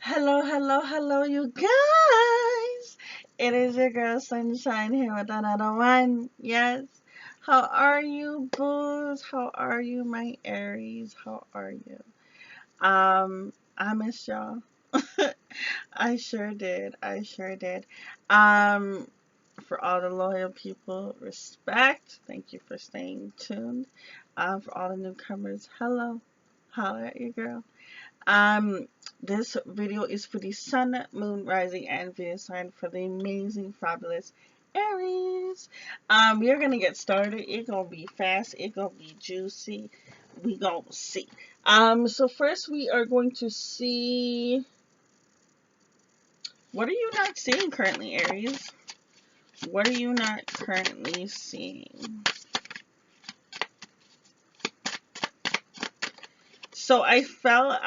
Hello, hello, hello, you guys. It is your girl Sunshine here with another one. Yes. How are you, booze? How are you, my Aries? How are you? I miss y'all. I sure did. I sure did. Um, for all the loyal people, respect. Thank you for staying tuned. For all the newcomers, hello. Holla at your girl. Um, this video is for the sun, moon, rising, and Venus sign for the amazing, fabulous Aries. We are gonna get started. It's gonna be fast. It's gonna be juicy. We gonna see. So first we are going to see what are you not seeing currently, Aries? What are you not currently seeing? So I felt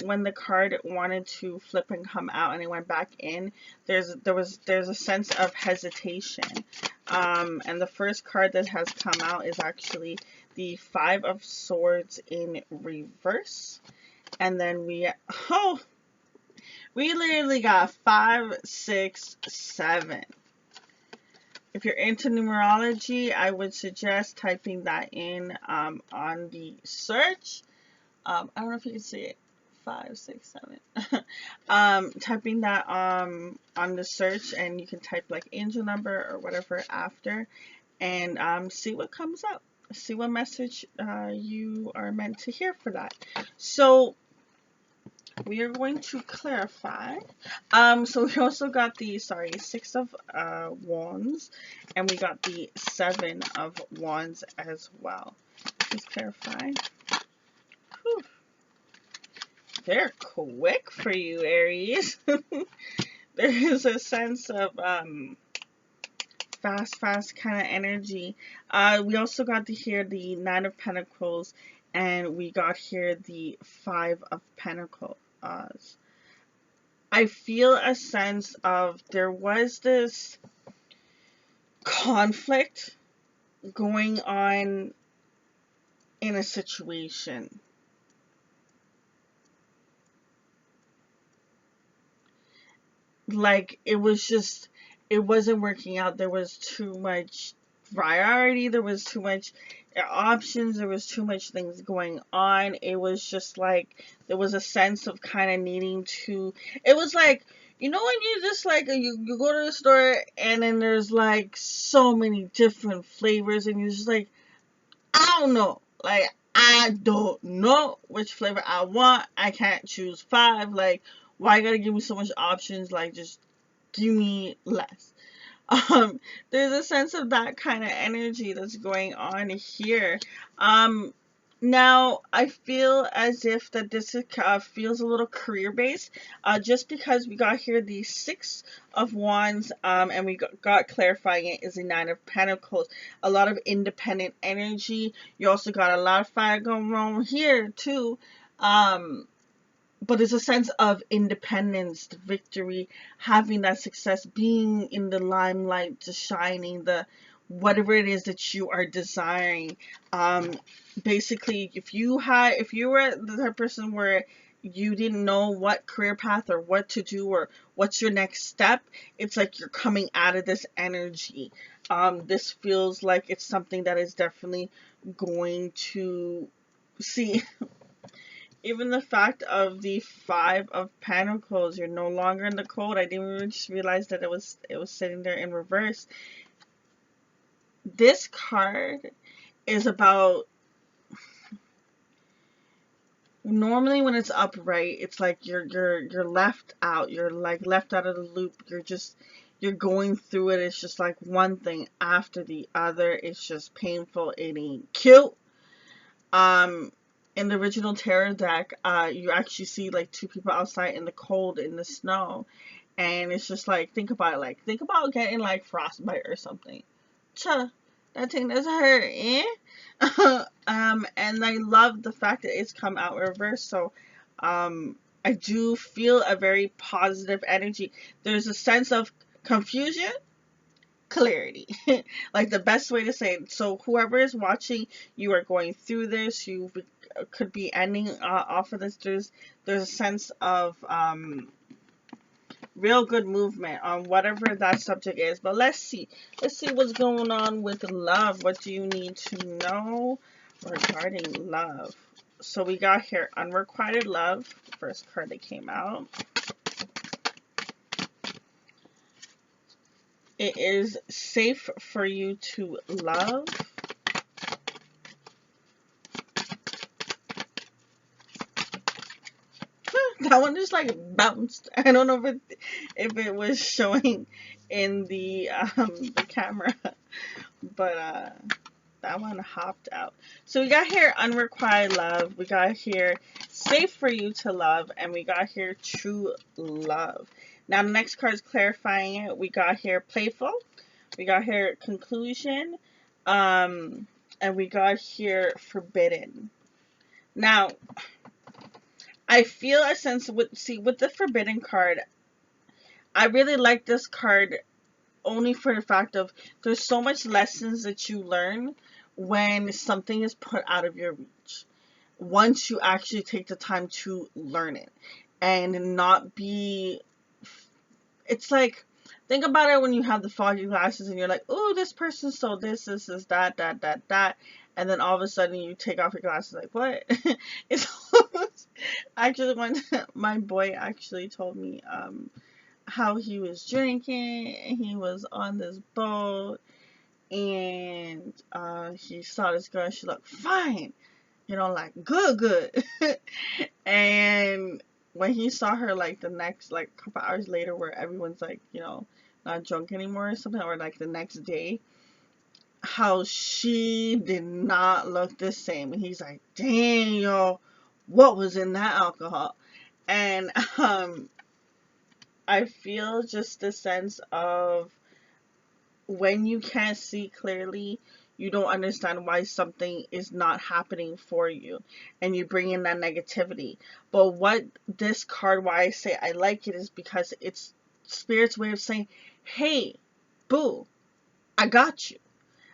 when the card wanted to flip and come out and it went back in, there's a sense of hesitation. And the first card that has come out is actually the Five of Swords in reverse. And then we literally got 5, 6, 7. If you're into numerology, I would suggest typing that in on the search. I don't know if you can see it. 5, 6, 7. Typing that on the search, and you can type like angel number or whatever after, and see what comes up. See what message you are meant to hear for that. So we are going to clarify. So we also got the Six of Wands, and we got the Seven of Wands as well. Please clarify. Whew. They're quick for you, Aries. There is a sense of fast kind of energy. We also got to hear the Nine of Pentacles, and we got here the Five of Pentacles. I feel a sense of there was this conflict going on in a situation. Like it was just, it wasn't working out. There was too much variety, there was too much options, there was too much things going on. It was just like there was a sense of kind of needing to, it was like, you know, when you just like you go to the store and then there's like so many different flavors and you're just like, I don't know, like I don't know which flavor I want. I can't choose five. Like, why you gotta give me so much options? Like, just give me less. There's a sense of that kind of energy that's going on here. Um, Now I feel as if that this is, feels a little career based, just because we got here the Six of Wands, and we got clarifying it is the Nine of Pentacles. A lot of independent energy. You also got a lot of fire going on here too. But it's a sense of independence, the victory, having that success, being in the limelight, just shining the whatever it is that you are desiring. Um, Basically, if you were the type of person where you didn't know what career path or what to do or what's your next step, it's like you're coming out of this energy. This feels like it's something that is definitely going to see. Even the fact of the Five of Pentacles, you're no longer in the cold. I didn't even just realize that it was sitting there in reverse. This card is about, normally when it's upright, it's like you're left out. You're like left out of the loop. You're going through it. It's just like one thing after the other. It's just painful. It ain't cute. Um, in the original tarot deck, you actually see like two people outside in the cold, in the snow, and it's just like, think about it, like think about getting like frostbite or something. Cha, that thing doesn't hurt, eh? And I love the fact that it's come out reverse. So, I do feel a very positive energy. There's a sense of confusion clarity. Like the best way to say it. So whoever is watching, you are going through this. You could be ending off of this. There's a sense of real good movement on whatever that subject is. But let's see what's going on with love. What do you need to know regarding love? So we got here unrequited love, first card that came out. It is safe for you to love. That one just like bounced. I don't know if it was showing in the camera, but that one hopped out. So we got here unrequited love. We got here safe for you to love, and we got here true love. Now the next card is clarifying it. We got here playful. We got here conclusion, and we got here forbidden. Now, I feel a sense with the forbidden card. I really like this card only for the fact of there's so much lessons that you learn when something is put out of your reach. Once you actually take the time to learn it and not be, it's like, think about it when you have the foggy glasses and you're like, oh, this person sold this, is that. And then all of a sudden you take off your glasses like, what? It's actually when my boy actually told me how he was drinking and he was on this boat and he saw this girl and she looked fine. You know, like good. And when he saw her like the next like couple hours later where everyone's like, you know, not drunk anymore or something, or like the next day, how she did not look the same. And he's like, dang, yo, what was in that alcohol? And I feel just the sense of when you can't see clearly, you don't understand why something is not happening for you, and you bring in that negativity. But what this card, why I say I like it, is because it's Spirit's way of saying, hey, boo, I got you.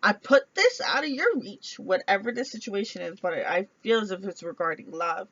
I put this out of your reach, whatever the situation is, but I feel as if it's regarding love.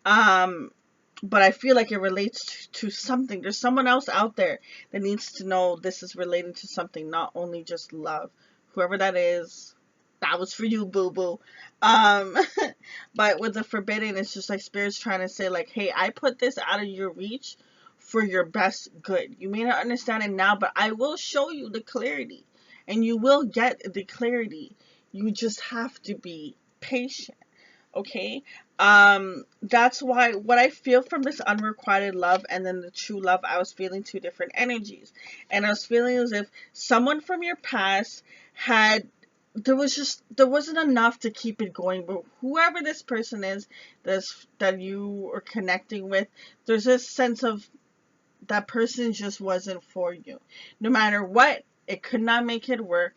But I feel like it relates to something. There's someone else out there that needs to know this is related to something, not only just love. Whoever that is, that was for you, boo-boo. But with the forbidden, it's just like Spirit's trying to say, like, hey, I put this out of your reach for your best good. You may not understand it now, but I will show you the clarity. And you will get the clarity. You just have to be patient. Okay, that's why what I feel from this unrequited love and then the true love, I was feeling two different energies, and I was feeling as if someone from your past had, there wasn't enough to keep it going. But whoever this person is that you are connecting with, there's this sense of that person just wasn't for you. No matter what, it could not make it work.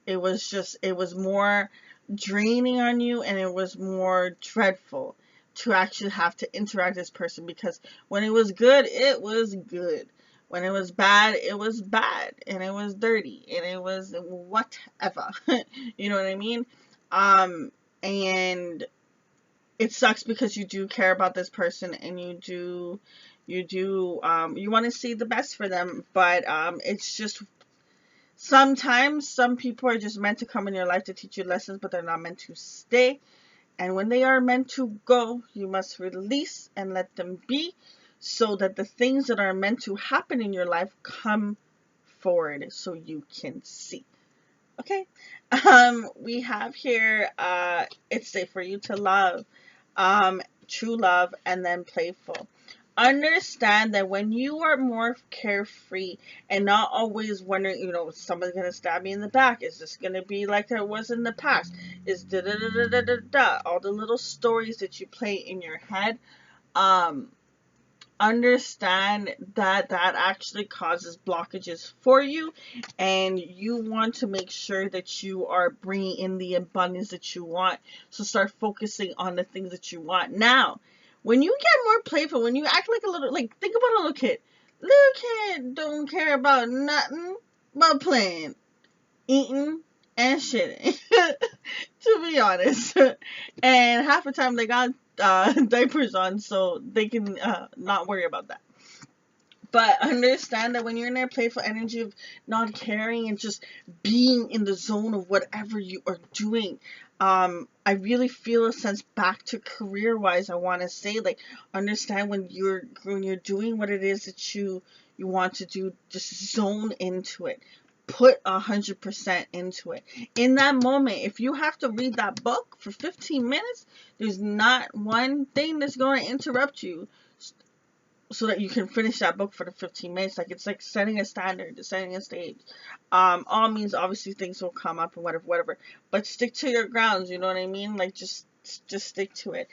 It was more draining on you, and it was more dreadful to actually have to interact with this person, because when it was good, it was good. When it was bad, it was bad, and it was dirty, and it was whatever. You know what I mean? And it sucks because you do care about this person, and you want to see the best for them, but it's just sometimes some people are just meant to come in your life to teach you lessons, but they're not meant to stay. And when they are meant to go, you must release and let them be, so that the things that are meant to happen in your life come forward so you can see. Okay? We have here, it's safe for you to love, true love, and then playful. Understand that when you are more carefree and not always wondering, you know, someone's going to stab me in the back. Is this going to be like it was in the past? Is da-da-da-da-da-da-da. All the little stories that you play in your head. Understand that that actually causes blockages for you, and you want to make sure that you are bringing in the abundance that you want. So start focusing on the things that you want. Now, when you get more playful, when you act like a little, like, think about a little kid. Little kid don't care about nothing but playing. eating and shitting, to be honest. And half the time they got diapers on, so they can not worry about that. But understand that when you're in that playful energy of not caring and just being in the zone of whatever you are doing, I really feel a sense back to career wise. I want to say, like, understand when you're doing what it is that you want to do, just zone into it. Put 100% into it. In that moment, if you have to read that book for 15 minutes, there's not one thing that's going to interrupt you so that you can finish that book for the 15 minutes. Like, it's like setting a standard, setting a stage. All means obviously things will come up and whatever, but stick to your grounds. You know what I mean? Like, just stick to it.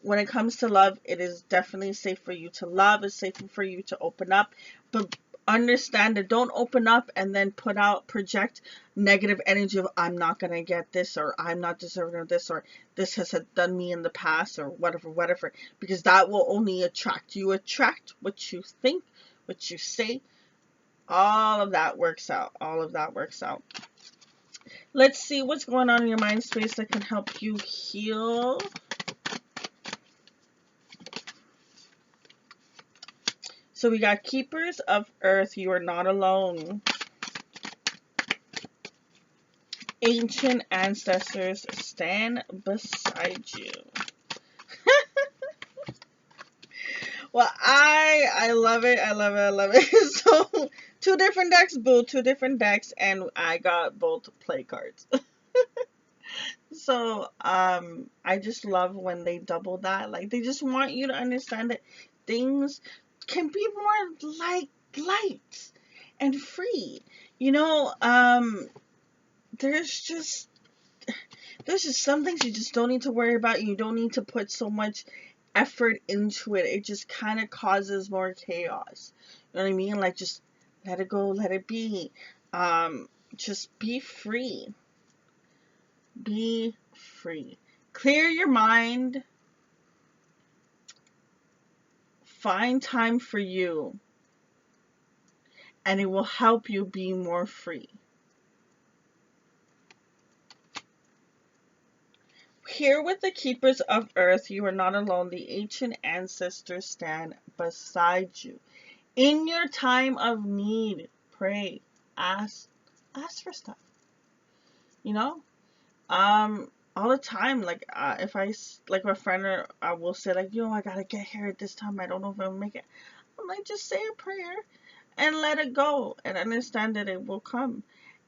When it comes to love, it is definitely safe for you to love. It's safe for you to open up, but understand that don't open up and then project negative energy of I'm not gonna get this, or I'm not deserving of this, or this has done me in the past, or whatever, because that will only attract. You attract what you think, what you say. All of that works out. All of that works out. Let's see what's going on in your mind space that can help you heal. So we got Keepers of Earth. You are not alone. Ancient ancestors stand beside you. Well, I love it. I love it. I love it. So, two different decks, boo. Two different decks, and I got both play cards. So, I just love when they double that. Like, they just want you to understand that things can be more like light and free. You know, there's just some things you just don't need to worry about. You don't need to put so much effort into it. It just kind of causes more chaos. You know what I mean? Like, just let it go, let it be. Just be free. Be free. Clear your mind. Find time for you. And it will help you be more free. Here with the Keepers of Earth, you are not alone. The ancient ancestors stand beside you. In your time of need, pray, ask for stuff. You know, all the time. Like, if like my friend or I will say, like, I gotta get here at this time. I don't know if I'll make it. I'm like, just say a prayer and let it go, and understand that it will come.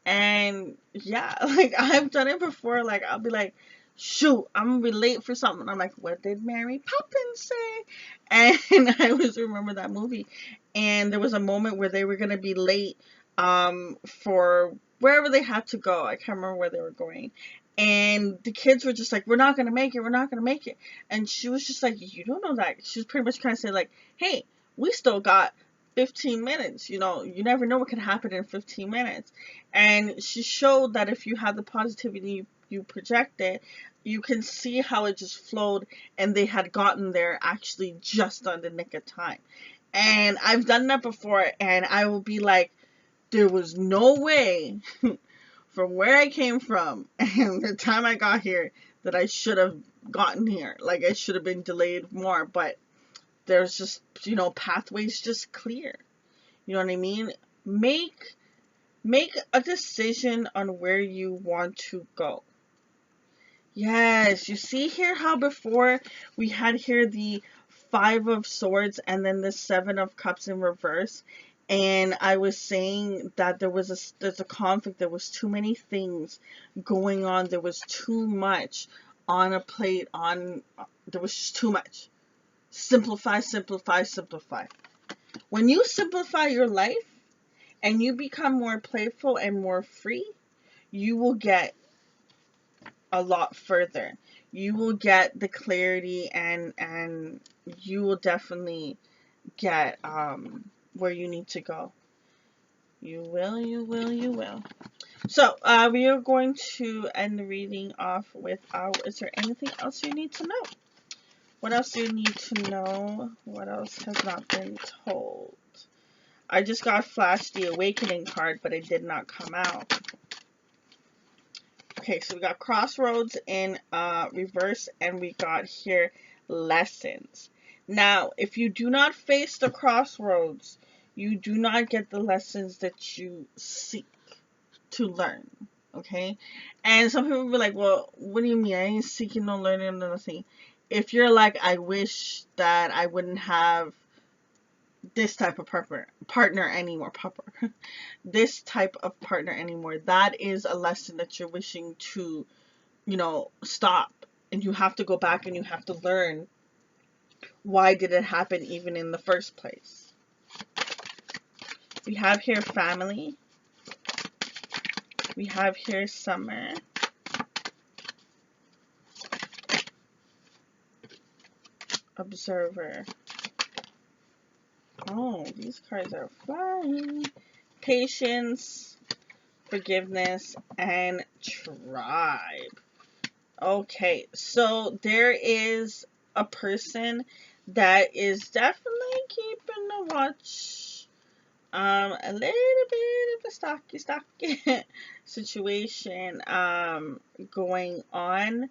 And yeah, like, I've done it before. Like, I'll be like, shoot, I'm gonna be late for something. I'm like, what did Mary Poppins say? And I always remember that movie. And there was a moment where they were gonna be late for wherever they had to go. I can't remember where they were going. And the kids were just like, we're not gonna make it, we're not gonna make it. And she was just like, you don't know that. She was pretty much kind of saying, like, hey, we still got 15 minutes. You never know what can happen in 15 minutes. And she showed that if you have the positivity you projected, you can see how it just flowed, and they had gotten there actually just on the nick of time. And I've done that before, and I will be like, there was no way from where I came from and the time I got here that I should have gotten here. Like, I should have been delayed more, but there's just, pathways just clear. You know what I mean? Make a decision on where you want to go. Yes, you see here how before we had here the 5 of Swords and then the 7 of Cups in reverse. And I was saying that there's a conflict. There was too many things going on. There was too much on a plate. There was just too much. Simplify, simplify, simplify. When you simplify your life and you become more playful and more free, you will get a lot further. You will get the clarity, and you will definitely get where you need to go. You will, you will, you will. So, we are going to end the reading off with is there anything else you need to know? What else do you need to know? What else has not been told? I just got flashed the Awakening card, but it did not come out. Okay, so we got crossroads in reverse, and we got here lessons. Now, if you do not face the crossroads, you do not get the lessons that you seek to learn. Okay? And some people will be like, well, what do you mean? I ain't seeking no learning or nothing. If you're like, I wish that I wouldn't have this type of partner anymore, this type of partner anymore, that is a lesson that you're wishing to, stop. And you have to go back and you have to learn, why did it happen even in the first place. We have here family. We have here summer. Observer. Oh, these cards are flying. Patience, forgiveness, and tribe. Okay, so there is a person that is definitely keeping the watch. A little bit of a stocky situation going on.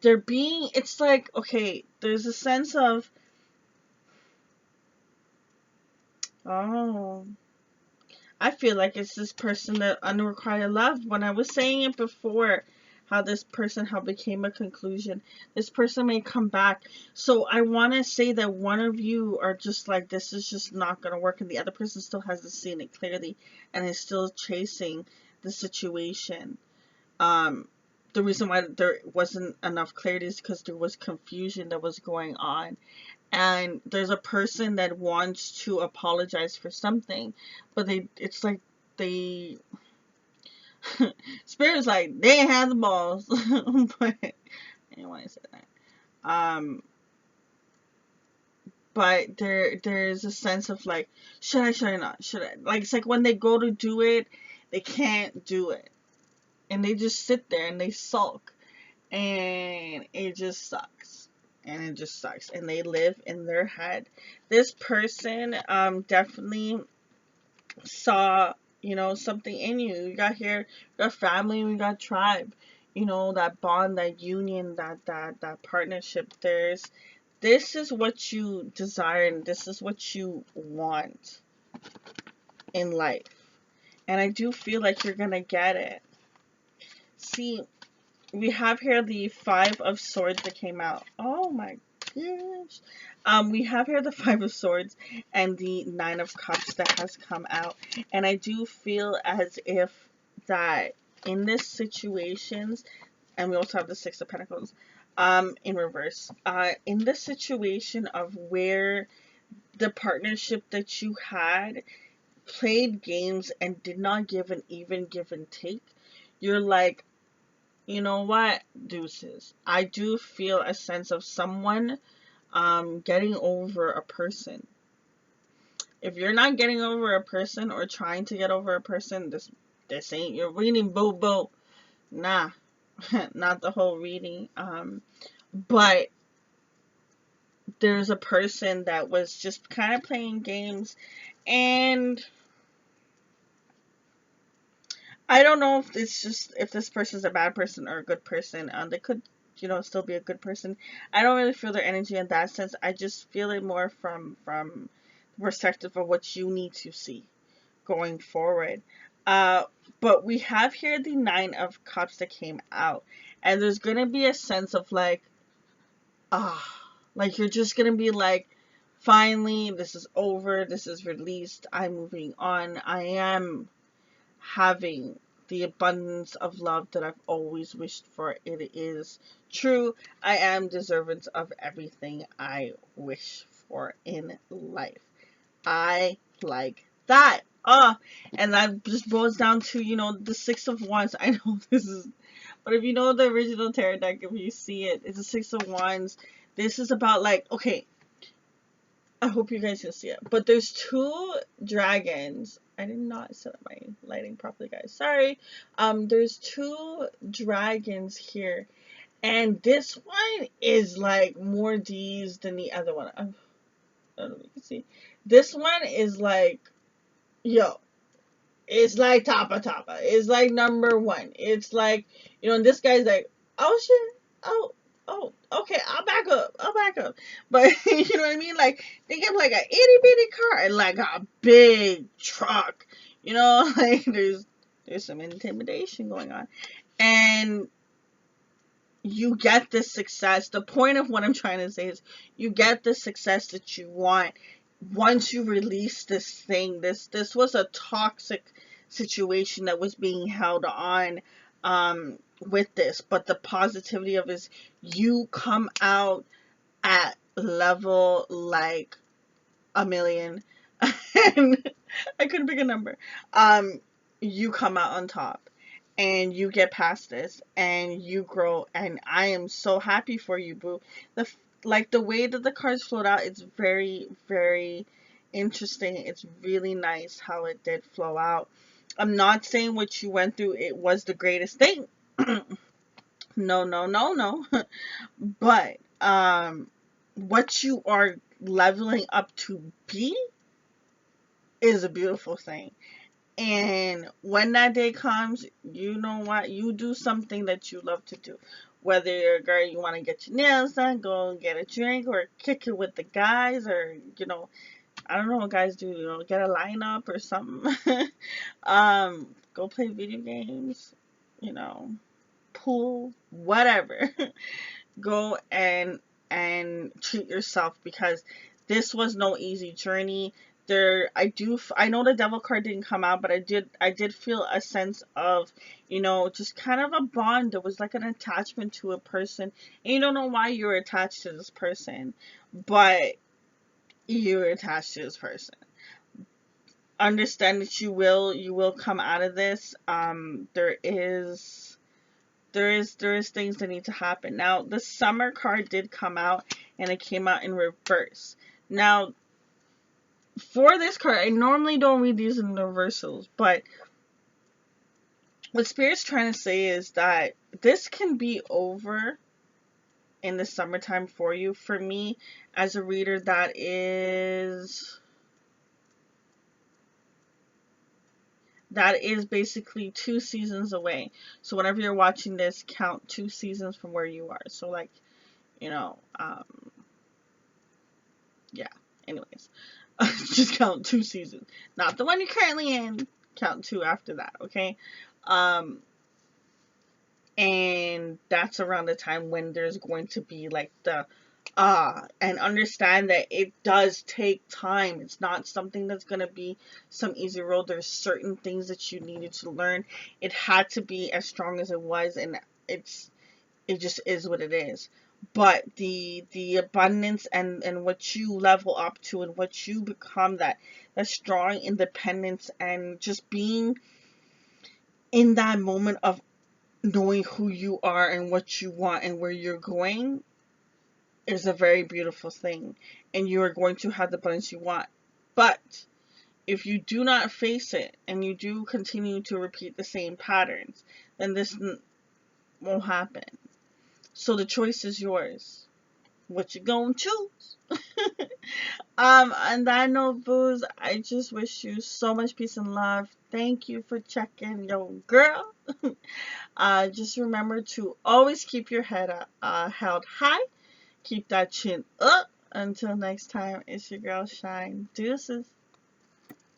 It's like, okay, there's a sense of, oh, I feel like it's this person that unrequited love. When I was saying it before, how this person, how became a conclusion, this person may come back. So I want to say that one of you are just like, this is just not going to work, and the other person still hasn't seen it clearly and is still chasing the situation. The reason why there wasn't enough clarity is because there was confusion that was going on. And there's a person that wants to apologize for something, but it's like they, Spirit's like, they ain't have the balls. But I didn't want to say that. But there's a sense of like, should I not? Should I? Like, it's like when they go to do it, they can't do it. And they just sit there and they sulk. And it just sucks. And it just sucks. And they live in their head. This person definitely saw, something in you. You got here, we got family, we got tribe. That bond, that union, that partnership. This is what you desire, and this is what you want in life. And I do feel like you're gonna get it. See, we have here the Five of Swords that came out. Oh my gosh. We have here the Five of Swords and the Nine of Cups that has come out. And I do feel as if that in this situations, and we also have the Six of Pentacles in reverse. In the situation of where the partnership that you had played games and did not give an even give and take, you're like, you know what, deuces. I do feel a sense of someone getting over a person. If you're not getting over a person or trying to get over a person, this ain't your reading, boo boo. Nah, not the whole reading. But there's a person that was just kind of playing games, and I don't know if it's just if this person's a bad person or a good person. They could, still be a good person. I don't really feel their energy in that sense. I just feel it more from the perspective of what you need to see going forward. But we have here the Nine of Cups that came out, and there's gonna be a sense of like, like you're just gonna be like, finally, this is over. This is released. I'm moving on. I am having the abundance of love that I've always wished for. It is true. I am deserving of everything I wish for in life. I like that. And that just boils down to, the Six of Wands. I know this is, but if you know the original tarot deck, if you see it, it's a Six of Wands. This is about like, okay, I hope you guys can see it. But there's two dragons. I did not set up my lighting properly, guys. Sorry. There's two dragons here. And this one is like more D's than the other one. I don't know if you can see. This one is like, yo, It's like Tapa Tapa. It's like number one. It's like, and this guy's like, oh shit, oh, oh, okay, I'll back up, I'll back up. But you know what I mean? Like, they get like a itty bitty car and like a big truck. Like there's some intimidation going on, and you get the success. The point of what I'm trying to say is you get the success that you want once you release this thing. This was a toxic situation that was being held on with this, but the positivity of is you come out at level like a million and I couldn't pick a number. Um, you come out on top and you get past this and you grow, and I am so happy for you, boo. Like the way that the cards float out, it's very, very interesting. It's really nice how it did flow out. I'm not saying what you went through it was the greatest thing. No, no, no, no. But what you are leveling up to be is a beautiful thing. And when that day comes, you know what? You do something that you love to do. Whether you're a girl, you want to get your nails done, go and get a drink, or kick it with the guys, or, I don't know what guys do, get a lineup or something. Go play video games, you know, pool, whatever. Go and treat yourself, because this was no easy journey. I know the devil card didn't come out, but I did feel a sense of, just kind of a bond. There was like an attachment to a person, and you don't know why you're attached to this person, but you're attached to this person. Understand that you will come out of this. There is things that need to happen. Now, the summer card did come out, and it came out in reverse. Now, for this card, I normally don't read these in reversals, but what Spirit's trying to say is that this can be over in the summertime for you. For me, as a reader, that is basically 2 seasons away. So whenever you're watching this, count 2 seasons from where you are. So like, you know, um, yeah. Anyways, just count 2 seasons, not the one you're currently in. Count two after that, okay? Um, and that's around the time when there's going to be like the and understand that it does take time. It's not something that's going to be some easy road. There's certain things that you needed to learn. It had to be as strong as it was, and it just is what it is. But the abundance and what you level up to and what you become, that strong independence and just being in that moment of knowing who you are and what you want and where you're going, is a very beautiful thing, and you are going to have the abundance you want. But if you do not face it and you do continue to repeat the same patterns, then this won't happen. So the choice is yours. What you gonna choose? On that note, booze, I just wish you so much peace and love. Thank you for checking your girl. Just remember to always keep your head held high. Keep that chin up. Until next time, it's your girl Shine. Deuces.